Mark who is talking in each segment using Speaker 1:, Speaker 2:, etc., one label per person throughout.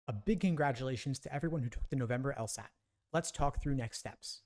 Speaker 1: A big congratulations to everyone who took the November LSAT. Let's talk through next steps.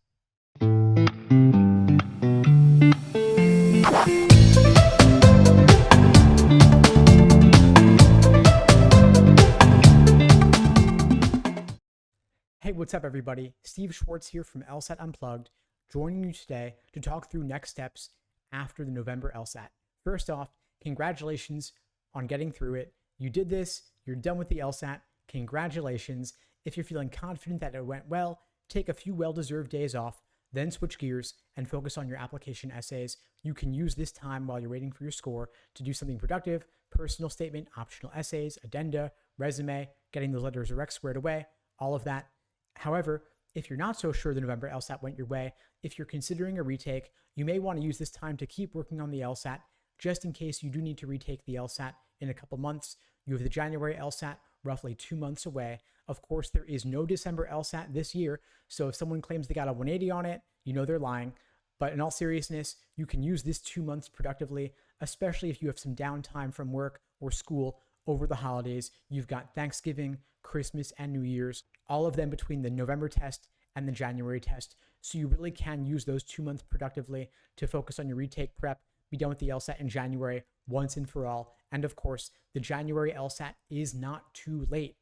Speaker 1: Hey, what's up everybody? Steve Schwartz here from LSAT Unplugged, joining you today to talk through next steps after the November LSAT. First off, congratulations on getting through it. You did this, you're done with the LSAT. Congratulations. If you're feeling confident that it went well, take a few well-deserved days off, then switch gears and focus on your application essays. You can use this time while you're waiting for your score to do something productive: personal statement, optional essays, addenda, resume, getting those letters of rec squared away, all of that. However, if you're not so sure the November LSAT went your way, if you're considering a retake, you may want to use this time to keep working on the LSAT, just in case you do need to retake the LSAT in a couple months. You have the January LSAT roughly 2 months away. Of course, there is no December LSAT this year, so if someone claims they got a 180 on it, you know they're lying. But in all seriousness, you can use this 2 months productively, especially if you have some downtime from work or school over the holidays. You've got Thanksgiving, Christmas, and New Year's, all of them between the November test and the January test. So you really can use those 2 months productively to focus on your retake prep, be done with the LSAT in January once and for all. And of course, the January LSAT is not too late.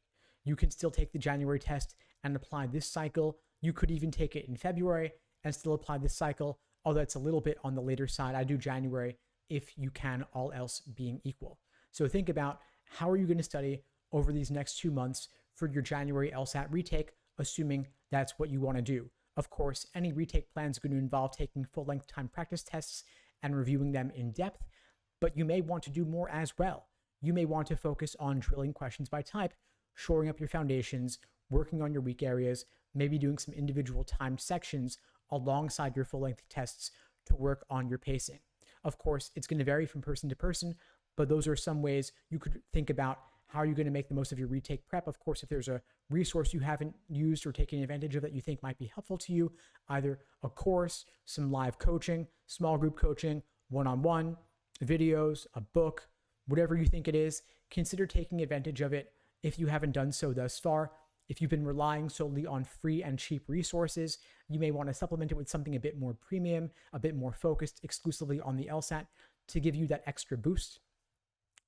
Speaker 1: You can still take the January test and apply this cycle. You could even take it in February and still apply this cycle, although it's a little bit on the later side. I do January if you can, all else being equal. So think about, how are you going to study over these next 2 months for your January LSAT retake, assuming that's what you want to do. Of course, any retake plan is going to involve taking full-length time practice tests and reviewing them in depth, but you may want to do more as well. You may want to focus on drilling questions by type, shoring up your foundations, working on your weak areas, maybe doing some individual timed sections alongside your full-length tests to work on your pacing. Of course, it's going to vary from person to person, but those are some ways you could think about how are you going to make the most of your retake prep. Of course, if there's a resource you haven't used or taken advantage of that you think might be helpful to you, either a course, some live coaching, small group coaching, one-on-one, videos, a book, whatever you think it is, consider taking advantage of it if you haven't done so thus far. If you've been relying solely on free and cheap resources, you may want to supplement it with something a bit more premium, a bit more focused exclusively on the LSAT to give you that extra boost.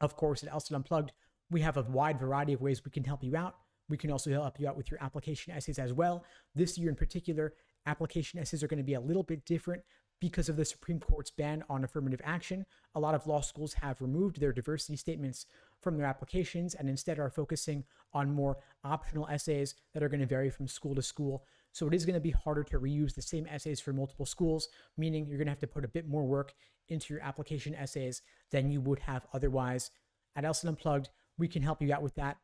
Speaker 1: Of course, at LSAT Unplugged, we have a wide variety of ways we can help you out. We can also help you out with your application essays as well. This year in particular, application essays are going to be a little bit different because of the Supreme Court's ban on affirmative action. A lot of law schools have removed their diversity statements from their applications and instead are focusing on more optional essays that are going to vary from school to school. So it is going to be harder to reuse the same essays for multiple schools, meaning you're going to have to put a bit more work into your application essays than you would have otherwise. At LSAT Unplugged, we can help you out with that.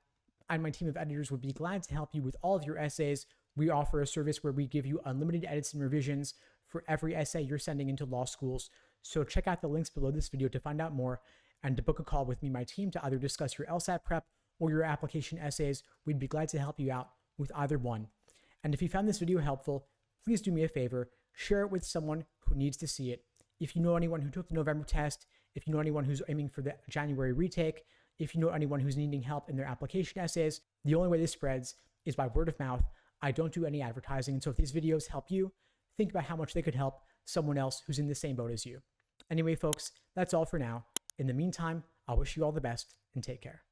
Speaker 1: And my team of editors would be glad to help you with all of your essays. We offer a service where we give you unlimited edits and revisions for every essay you're sending into law schools. So check out the links below this video to find out more and to book a call with me, my team, to either discuss your LSAT prep or your application essays. We'd be glad to help you out with either one. And if you found this video helpful, please do me a favor, share it with someone who needs to see it. If you know anyone who took the November test, if you know anyone who's aiming for the January retake, if you know anyone who's needing help in their application essays, the only way this spreads is by word of mouth. I don't do any advertising. And so if these videos help you, think about how much they could help someone else who's in the same boat as you. Anyway, folks, that's all for now. In the meantime, I wish you all the best and take care.